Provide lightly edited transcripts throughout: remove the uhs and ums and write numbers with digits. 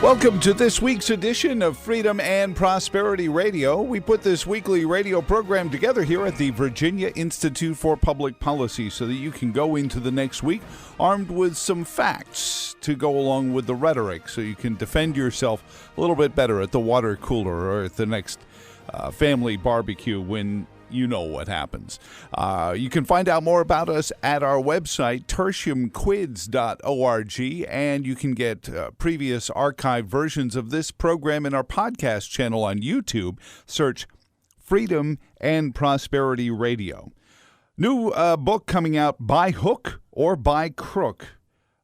Welcome to this week's edition of Freedom and Prosperity Radio. We put this weekly radio program together here at the Virginia Institute for Public Policy so that you can go into the next week armed with some facts to go along with the rhetoric so you can defend yourself a little bit better at the water cooler or at the next family barbecue when you know what happens. You can find out more about us at our website, tertiumquids.org, and you can get previous archived versions of this program in our podcast channel on YouTube. Search Freedom and Prosperity Radio. New book coming out, By Hook or By Crook.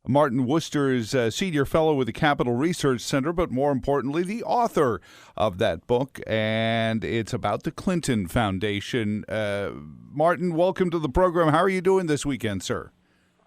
Martin Wooster is a senior fellow with the Capital Research Center, but more importantly, the author of that book, and it's about the Clinton Foundation. Martin, welcome to the program. How are you doing this weekend, sir?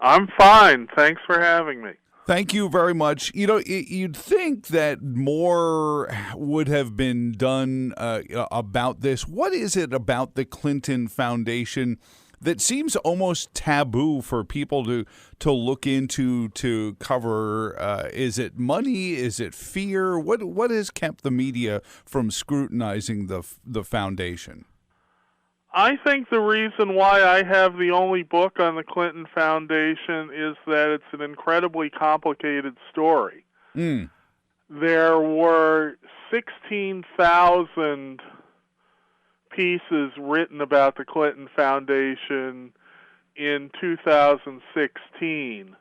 I'm fine. Thanks for having me. Thank you very much. You know, you'd think that more would have been done about this. What is it about the Clinton Foundation that seems almost taboo for people to look into, to cover? Is it money? Is it fear? What has kept the media from scrutinizing the foundation? I think the reason why I have the only book on the Clinton Foundation is that it's an incredibly complicated story. There were 16,000 pieces written about the Clinton Foundation in 2016.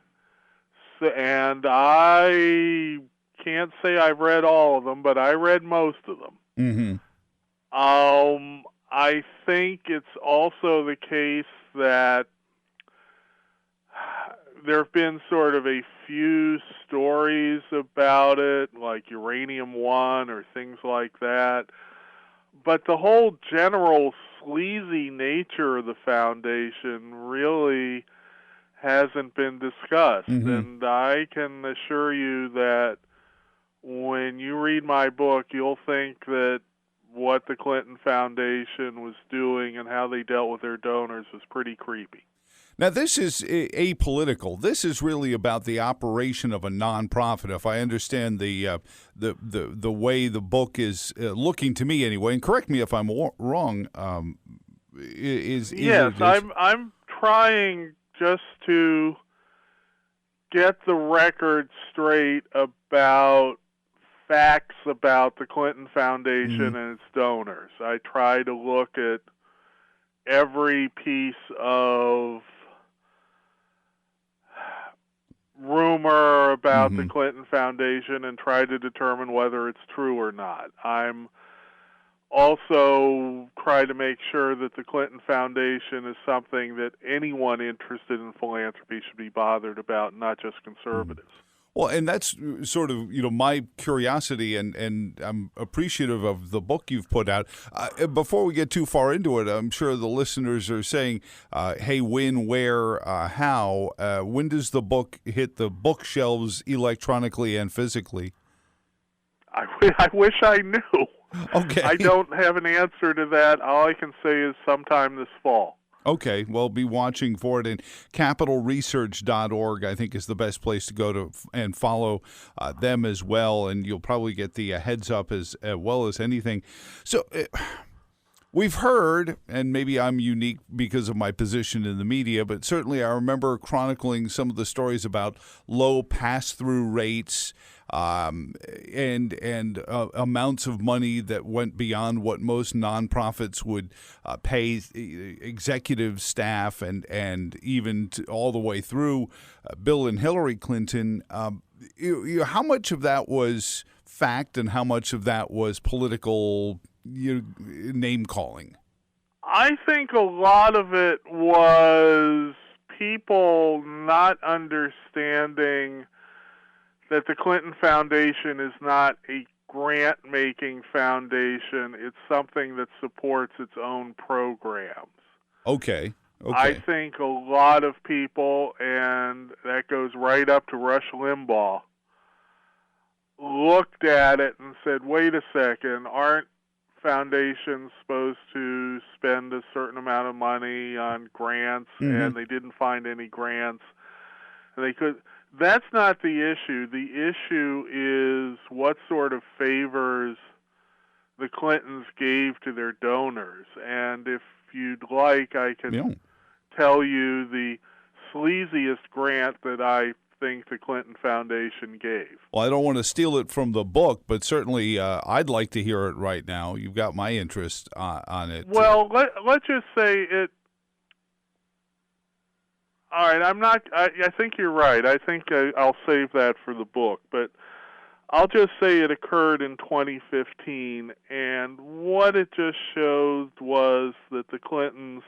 And I can't say I've read all of them, but I read most of them. I think it's also the case that there have been sort of a few stories about it, like Uranium One or things like that. But the whole general sleazy nature of the foundation really hasn't been discussed. And I can assure you that when you read my book, you'll think that what the Clinton Foundation was doing and how they dealt with their donors was pretty creepy. Now, this is apolitical. This is really about the operation of a nonprofit. If I understand the way the book is looking to me, anyway, and correct me if I'm wrong. Yes, I'm trying just to get the record straight about facts about the Clinton Foundation and its donors. I try to look at every piece of rumor about the Clinton Foundation and try to determine whether it's true or not. I'm also try to make sure that the Clinton Foundation is something that anyone interested in philanthropy should be bothered about, not just conservatives. Well, and that's sort of, my curiosity, and I'm appreciative of the book you've put out. Before we get too far into it, I'm sure the listeners are saying, hey, when, where, how? When does the book hit the bookshelves electronically and physically? I wish I knew. Okay. I don't have an answer to that. All I can say is sometime this fall. Okay, well, be watching for it. And capitalresearch.org, I think, is the best place to go to and follow them as well. And you'll probably get the heads up as well as anything. So we've heard, and maybe I'm unique because of my position in the media, but certainly I remember chronicling some of the stories about low pass-through rates and amounts of money that went beyond what most nonprofits would pay executive staff and even all the way through Bill and Hillary Clinton. How much of that was fact and how much of that was political name-calling? I think a lot of it was people not understanding that the Clinton Foundation is not a grant-making foundation. It's something that supports its own programs. Okay. I think a lot of people, and that goes right up to Rush Limbaugh, looked at it and said, wait a second, aren't foundations supposed to spend a certain amount of money on grants? And they didn't find any grants. And they could. That's not the issue. The issue is what sort of favors the Clintons gave to their donors. And if you'd like, I can tell you the sleaziest grant that I think the Clinton Foundation gave. Well, I don't want to steal it from the book, but certainly I'd like to hear it right now. You've got my interest on it. Well, let's just say it. All right, I think you're right. I think I'll save that for the book, but I'll just say it occurred in 2015, and what it just showed was that the Clintons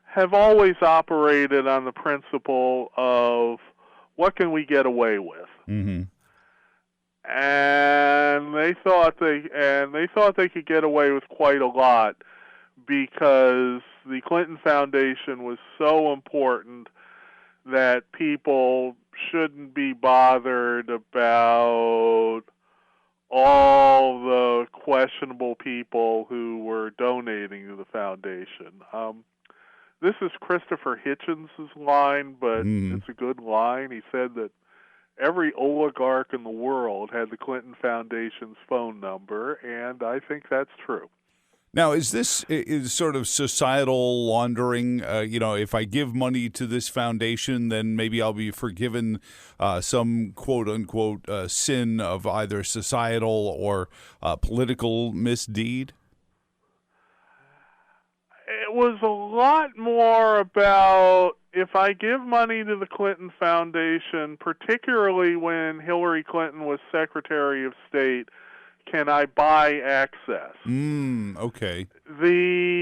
have always operated on the principle of what can we get away with, mm-hmm. and they thought they could get away with quite a lot because the Clinton Foundation was so important that people shouldn't be bothered about all the questionable people who were donating to the foundation. This is Christopher Hitchens' line, but it's a good line. He said that every oligarch in the world had the Clinton Foundation's phone number, and I think that's true. Now, is this sort of societal laundering? If I give money to this foundation, then maybe I'll be forgiven some quote-unquote sin of either societal or political misdeed? It was a lot more about if I give money to the Clinton Foundation, particularly when Hillary Clinton was Secretary of State, can I buy access? Okay. The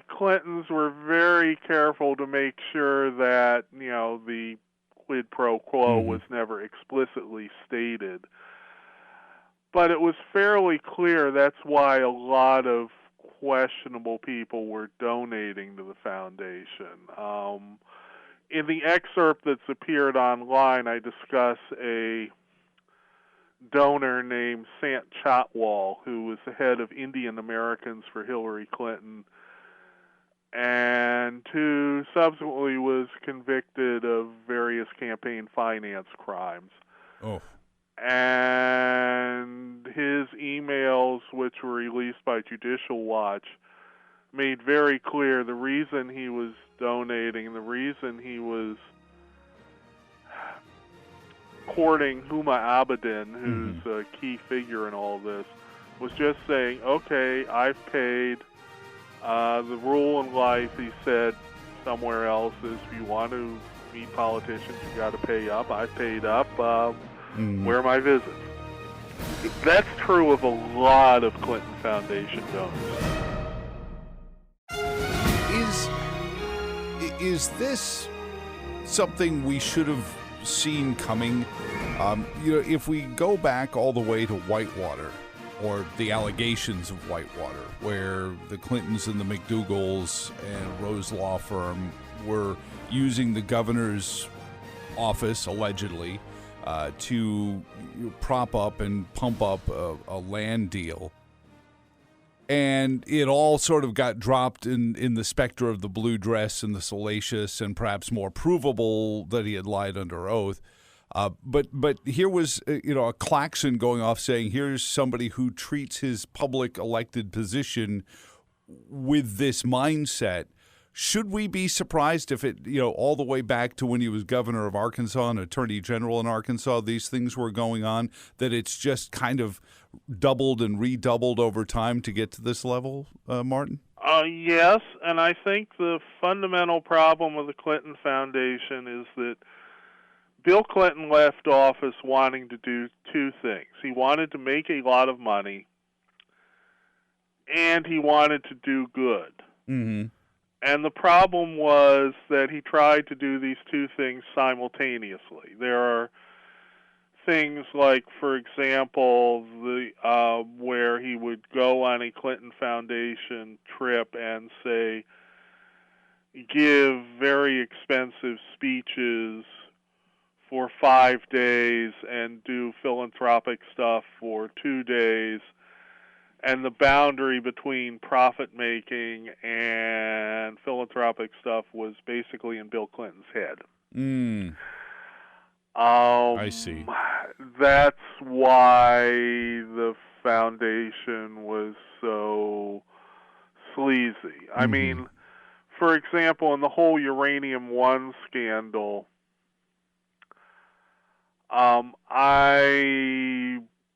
Clintons were very careful to make sure that, the quid pro quo was never explicitly stated. But it was fairly clear that's why a lot of questionable people were donating to the foundation. In the excerpt that's appeared online, I discuss a donor named Sant Chatwal, who was the head of Indian Americans for Hillary Clinton, and who subsequently was convicted of various campaign finance crimes. Oh. And his emails, which were released by Judicial Watch, made very clear the reason he was donating, the reason he was courting Huma Abedin, who's a key figure in all this, was just saying, okay, I've paid. The rule in life, he said somewhere else, is if you want to meet politicians, you got to pay up. I've paid up. Where are my visits? That's true of a lot of Clinton Foundation donors. Is this something we should have seen coming? If we go back all the way to Whitewater, or the allegations of Whitewater, where the Clintons and the McDougalls and Rose Law Firm were using the governor's office, allegedly, to prop up and pump up a land deal. And it all sort of got dropped in the specter of the blue dress and the salacious and perhaps more provable that he had lied under oath. But here was a klaxon going off saying, here's somebody who treats his public elected position with this mindset. Should we be surprised if it, all the way back to when he was governor of Arkansas and attorney general in Arkansas, these things were going on, that it's just kind of doubled and redoubled over time to get to this level, Martin? Yes, and I think the fundamental problem with the Clinton Foundation is that Bill Clinton left office wanting to do two things. He wanted to make a lot of money, and he wanted to do good. Mm-hmm. And the problem was that he tried to do these two things simultaneously. There are things like, for example, where he would go on a Clinton Foundation trip and say, give very expensive speeches for 5 days and do philanthropic stuff for 2 days. And the boundary between profit-making and philanthropic stuff was basically in Bill Clinton's head. I see. that's why the foundation was so sleazy. I mean, for example, in the whole Uranium One scandal, I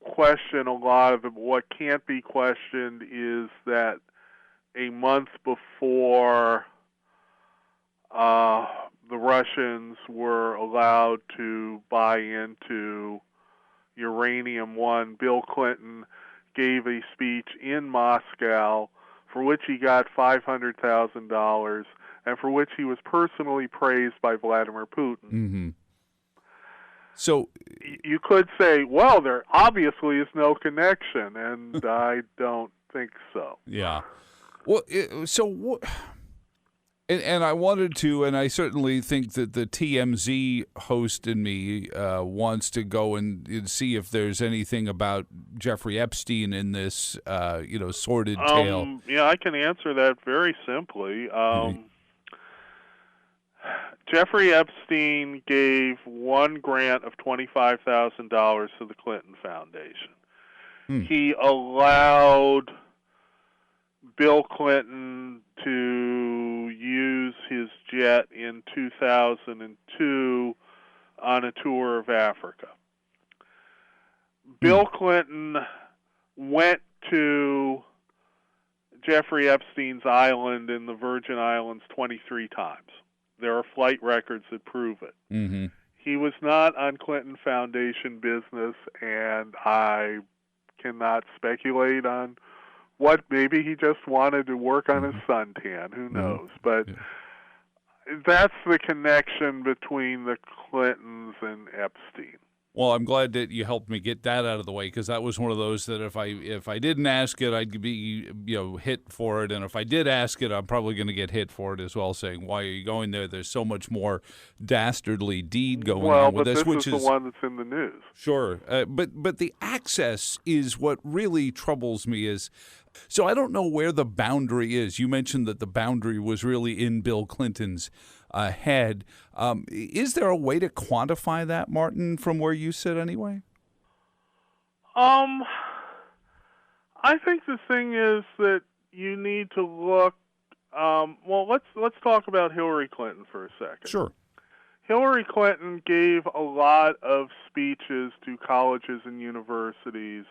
question a lot of it. What can't be questioned is that a month before the Russians were allowed to buy into Uranium One, Bill Clinton gave a speech in Moscow for which he got $500,000 and for which he was personally praised by Vladimir Putin. Mm-hmm. So you could say, well, there obviously is no connection, and I don't think so. Yeah. Well, and I wanted to, and I certainly think that the TMZ host in me wants to go and see if there's anything about Jeffrey Epstein in this, sordid tale. Yeah, I can answer that very simply. Jeffrey Epstein gave one grant of $25,000 to the Clinton Foundation. He allowed Bill Clinton to use his jet in 2002 on a tour of Africa. Bill Clinton went to Jeffrey Epstein's island in the Virgin Islands 23 times. There are flight records that prove it. Mm-hmm. He was not on Clinton Foundation business, and I cannot speculate on what. Maybe he just wanted to work on his suntan. Who knows? But that's the connection between the Clintons and Epstein. Well, I'm glad that you helped me get that out of the way, because that was one of those that if I didn't ask it, I'd be hit for it, and if I did ask it, I'm probably going to get hit for it as well, saying, "Why are you going there? There's so much more dastardly deed going on with this." Which is the one that's in the news. Sure, but the access is what really troubles me. So I don't know where the boundary is. You mentioned that the boundary was really in Bill Clinton's head. Is there a way to quantify that, Martin, from where you sit anyway? I think the thing is that you need to look. Let's talk about Hillary Clinton for a second. Sure. Hillary Clinton gave a lot of speeches to colleges and universities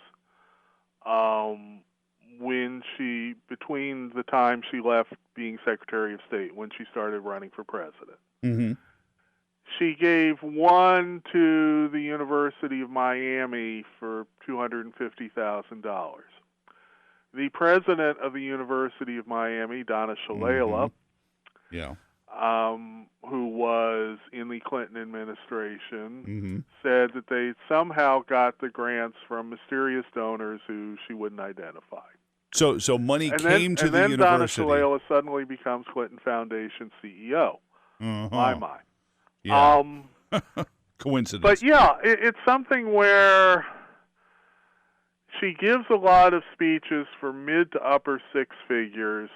between the time she left being Secretary of State when she started running for president. Mm-hmm. She gave one to the University of Miami for $250,000. The president of the University of Miami, Donna Shalala, who was in the Clinton administration, said that they somehow got the grants from mysterious donors who she wouldn't identify. So money came to the university. And then Donna Shalala suddenly becomes Clinton Foundation CEO. My. Yeah. Coincidence. But yeah, it's something where she gives a lot of speeches for mid to upper six figures.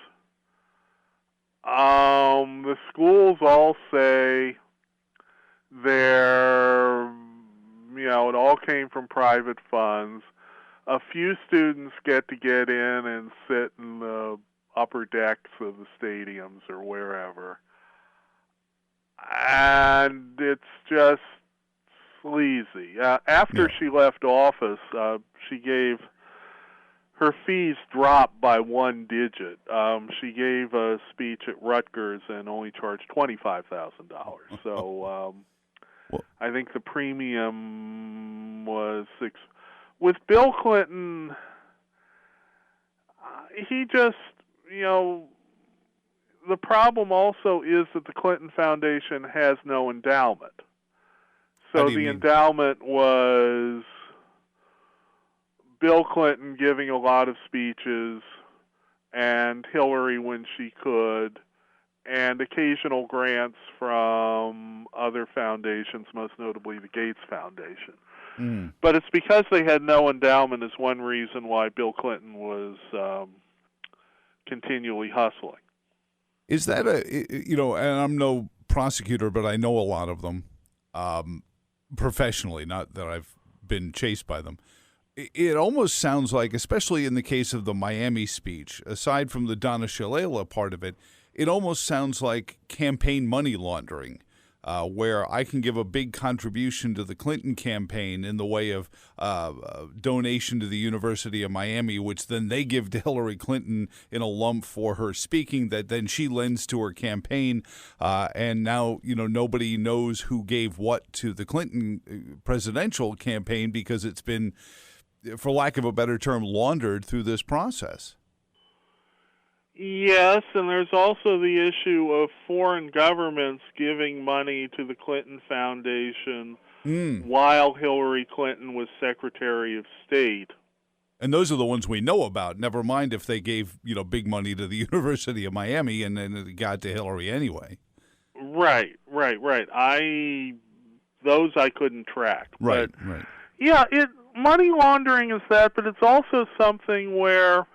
The schools all say it all came from private funds. A few students get in and sit in the upper decks of the stadiums or wherever. And it's just sleazy. After she left office, she gave her fees dropped by one digit. She gave a speech at Rutgers and only charged $25,000. So I think the premium was $6,000. With Bill Clinton, he just, the problem also is that the Clinton Foundation has no endowment. So the endowment was Bill Clinton giving a lot of speeches and Hillary when she could, and occasional grants from other foundations, most notably the Gates Foundation. But it's because they had no endowment is one reason why Bill Clinton was continually hustling. Is that and I'm no prosecutor, but I know a lot of them professionally, not that I've been chased by them. It almost sounds like, especially in the case of the Miami speech, aside from the Donna Shalala part of it, it almost sounds like campaign money laundering, where I can give a big contribution to the Clinton campaign in the way of donation to the University of Miami, which then they give to Hillary Clinton in a lump for her speaking that then she lends to her campaign. And now, nobody knows who gave what to the Clinton presidential campaign because it's been, for lack of a better term, laundered through this process. Yes, and there's also the issue of foreign governments giving money to the Clinton Foundation while Hillary Clinton was Secretary of State. And those are the ones we know about. Never mind if they gave, big money to the University of Miami and then it got to Hillary anyway. Right. Those I couldn't track. Right. Yeah, money laundering is that, but it's also something where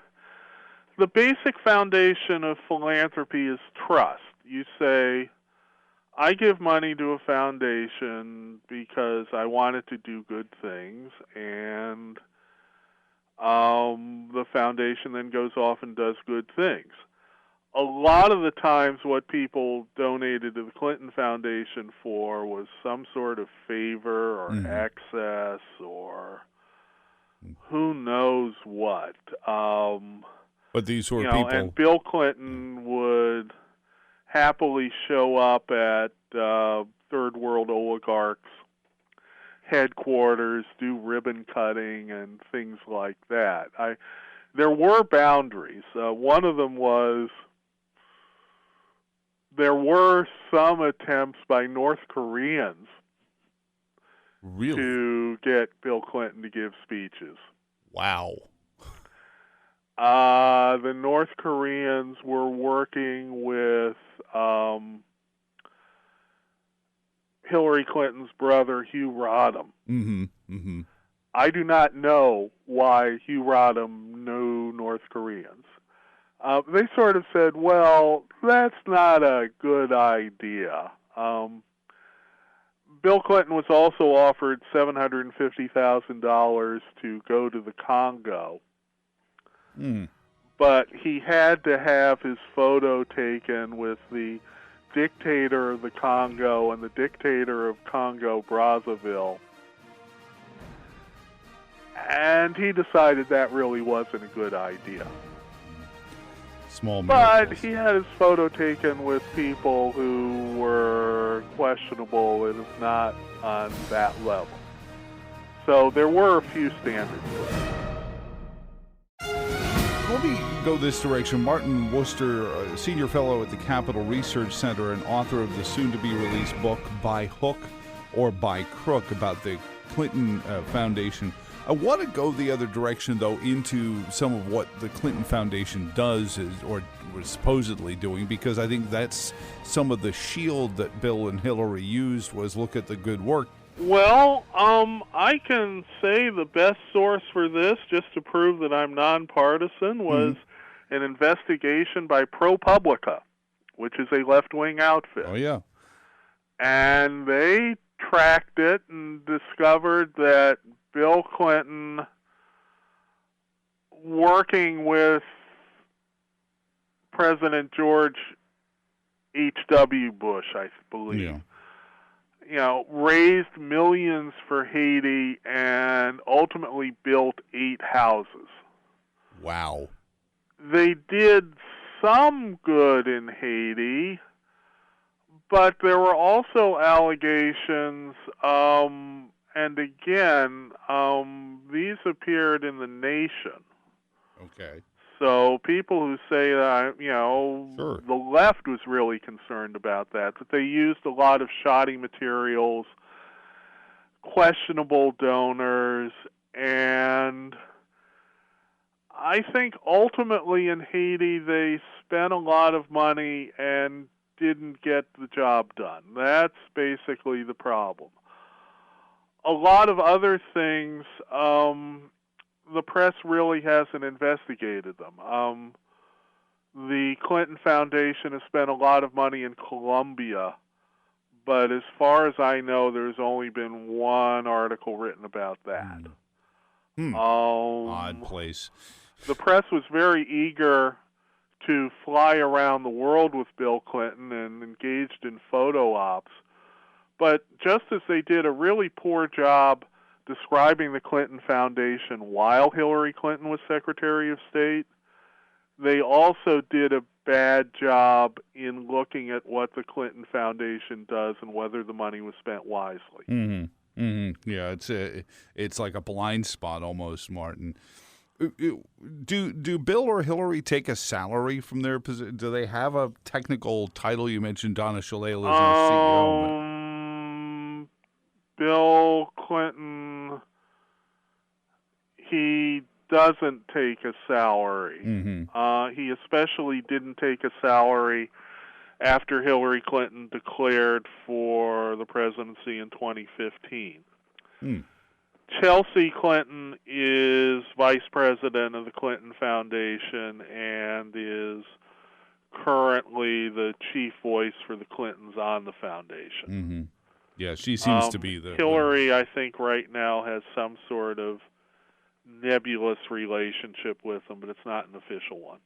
the basic foundation of philanthropy is trust. You say, I give money to a foundation because I want it to do good things, and the foundation then goes off and does good things. A lot of the times what people donated to the Clinton Foundation for was some sort of favor or access or who knows what. But these were people. And Bill Clinton would happily show up at third world oligarchs' headquarters, do ribbon cutting and things like that. There were boundaries. One of them was there were some attempts by North Koreans to get Bill Clinton to give speeches. Wow. The North Koreans were working with Hillary Clinton's brother, Hugh Rodham. I do not know why Hugh Rodham knew North Koreans. They sort of said, well, that's not a good idea. Bill Clinton was also offered $750,000 to go to the Congo. But he had to have his photo taken with the dictator of the Congo and the dictator of Congo Brazzaville. And he decided that really wasn't a good idea. But he had his photo taken with people who were questionable. It is not on that level. So there were a few standards. Let me go this direction. Martin Wooster, a senior fellow at the Capital Research Center and author of the soon-to-be-released book By Hook or By Crook about the Clinton Foundation. I want to go the other direction, though, into some of what the Clinton Foundation does or was supposedly doing, because I think that's some of the shield that Bill and Hillary used was look at the good work. Well, I can say the best source for this, just to prove that I'm nonpartisan, was an investigation by ProPublica, which is a left-wing outfit. Oh, yeah. And they tracked it and discovered that Bill Clinton, working with President George H.W. Bush, I believe, raised millions for Haiti and ultimately built 8 houses. Wow. They did some good in Haiti, but there were also allegations, and again, these appeared in The Nation. Okay. So people who say that, the left was really concerned about that they used a lot of shoddy materials, questionable donors, and I think ultimately in Haiti they spent a lot of money and didn't get the job done. That's basically the problem. A lot of other things, the press really hasn't investigated them. The Clinton Foundation has spent a lot of money in Colombia, but as far as I know, there's only been one article written about that. Odd place. The press was very eager to fly around the world with Bill Clinton and engaged in photo ops. But just as they did a really poor job describing the Clinton Foundation while Hillary Clinton was Secretary of State, they also did a bad job in looking at what the Clinton Foundation does and whether the money was spent wisely. Yeah, it's like a blind spot almost, Martin. Do Bill or Hillary take a salary from their position? Do they have a technical title? You mentioned Donna Shalala as their CEO. Bill Clinton, he doesn't take a salary. He especially didn't take a salary after Hillary Clinton declared for the presidency in 2015. Chelsea Clinton is vice president of the Clinton Foundation and is currently the chief voice for the Clintons on the foundation. Yeah, she seems to be the... Hillary, I think, right now has some sort of nebulous relationship with them, but it's not an official one.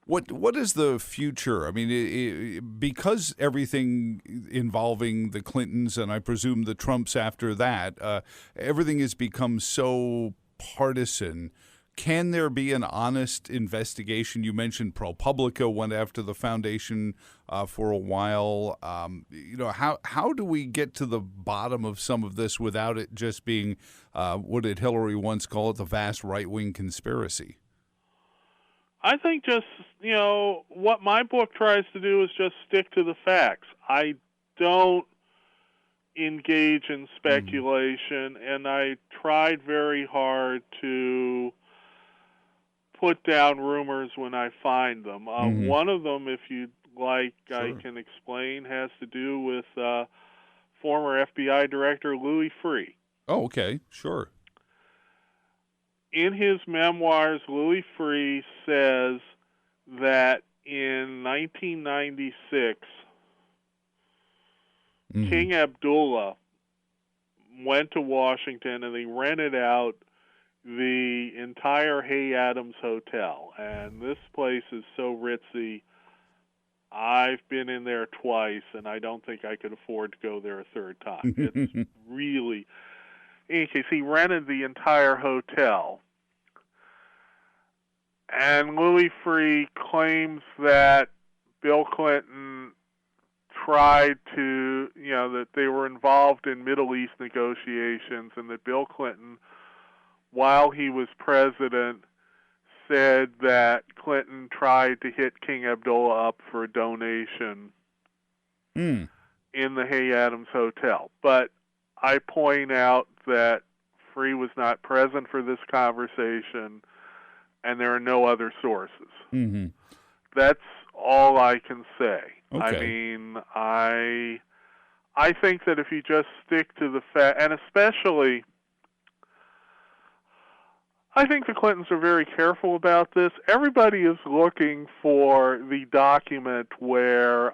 What is the future? I mean, because everything involving the Clintons and I presume the Trumps after that, everything has become so partisan. Can there be an honest investigation? You mentioned ProPublica went after the foundation for a while. How do we get to the bottom of some of this without it just being, what did Hillary once call it, the vast right-wing conspiracy? I think just, what my book tries to do is just stick to the facts. I don't engage in speculation, and I tried very hard to put down rumors when I find them. One of them, if you'd like, sure, I can explain, has to do with former FBI Director Louis Freeh. Oh, okay, sure. In his memoirs, Louis Freeh says that in 1996, King Abdullah went to Washington and they rented out the entire Hay Adams Hotel. And this place is so ritzy, I've been in there twice, and I don't think I could afford to go there a third time. It's really... In any case, he rented the entire hotel. And Louis Freeh claims that Bill Clinton tried to, that they were involved in Middle East negotiations, and that Bill Clinton, while he was president, said that Clinton tried to hit King Abdullah up for a donation in the Hay Adams Hotel. But I point out that Freeh was not present for this conversation, and there are no other sources. That's all I can say. Okay. I mean, I think that if you just stick to the fact, and especially, I think the Clintons are very careful about this. Everybody is looking for the document where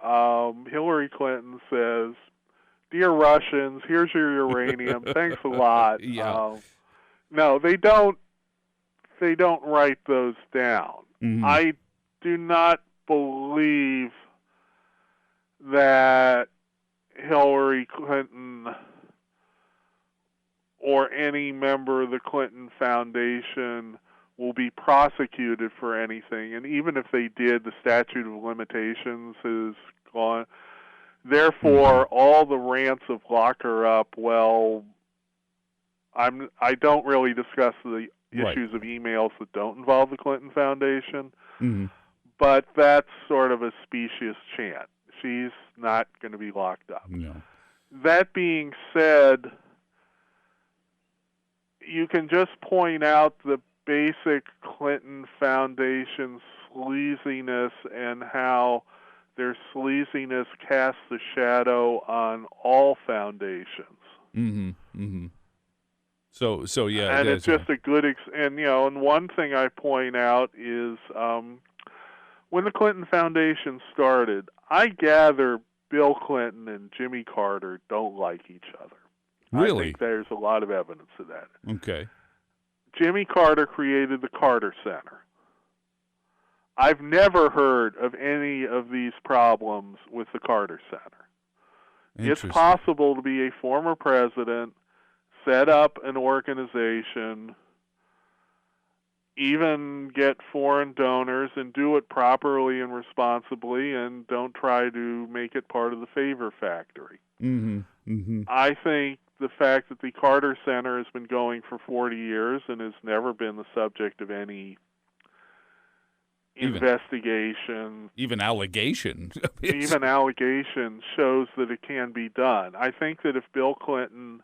Hillary Clinton says, "Dear Russians, here's your uranium. Thanks a lot." Yeah. No, they don't write those down. I do not believe that Hillary Clinton or any member of the Clinton Foundation will be prosecuted for anything. And even if they did, the statute of limitations is gone. Therefore, all the rants of lock her up, well, I don't really discuss the issues of emails that don't involve the Clinton Foundation, but that's sort of a specious chant. She's not going to be locked up. No. That being said, you can just point out the basic Clinton Foundation sleaziness and how their sleaziness casts a shadow on all foundations. So yeah, and it's just a good and one thing I point out is when the Clinton Foundation started, I gather Bill Clinton and Jimmy Carter don't like each other. Really? I think there's a lot of evidence of that. Okay. Jimmy Carter created the Carter Center. I've never heard of any of these problems with the Carter Center. It's possible to be a former president, set up an organization, even get foreign donors and do it properly and responsibly, and don't try to make it part of the favor factory. Mm-hmm. Mm-hmm. I think the fact that the Carter Center has been going for 40 years and has never been the subject of any investigation, even allegation, even allegation, shows that it can be done. I think that if Bill Clinton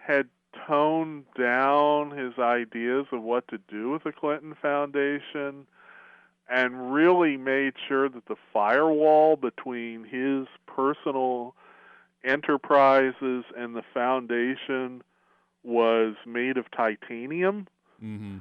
had toned down his ideas of what to do with the Clinton Foundation and really made sure that the firewall between his personal enterprises and the foundation was made of titanium, mm-hmm.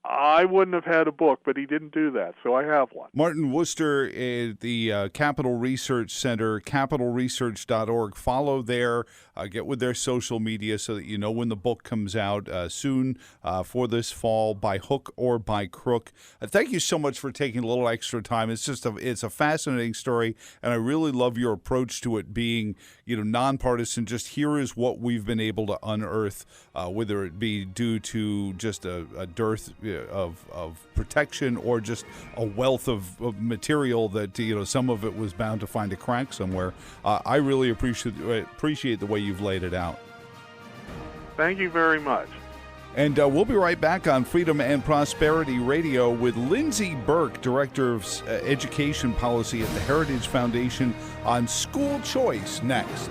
I wouldn't have had a book, but he didn't do that, so I have one. Martin Wooster at the Capital Research Center, capitalresearch.org. Follow there, get with their social media so that you know when the book comes out soon for this fall, By Hook or By Crook. Thank you so much for taking a little extra time. It's a fascinating story, and I really love your approach to it being, nonpartisan. Just here is what we've been able to unearth, whether it be due to just a dearth of protection or just a wealth of material that some of it was bound to find a crack somewhere. I really appreciate the way you've laid it out. Thank you very much. And we'll be right back on Freedom and Prosperity Radio with Lindsay Burke, Director of Education Policy at the Heritage Foundation, on school choice next.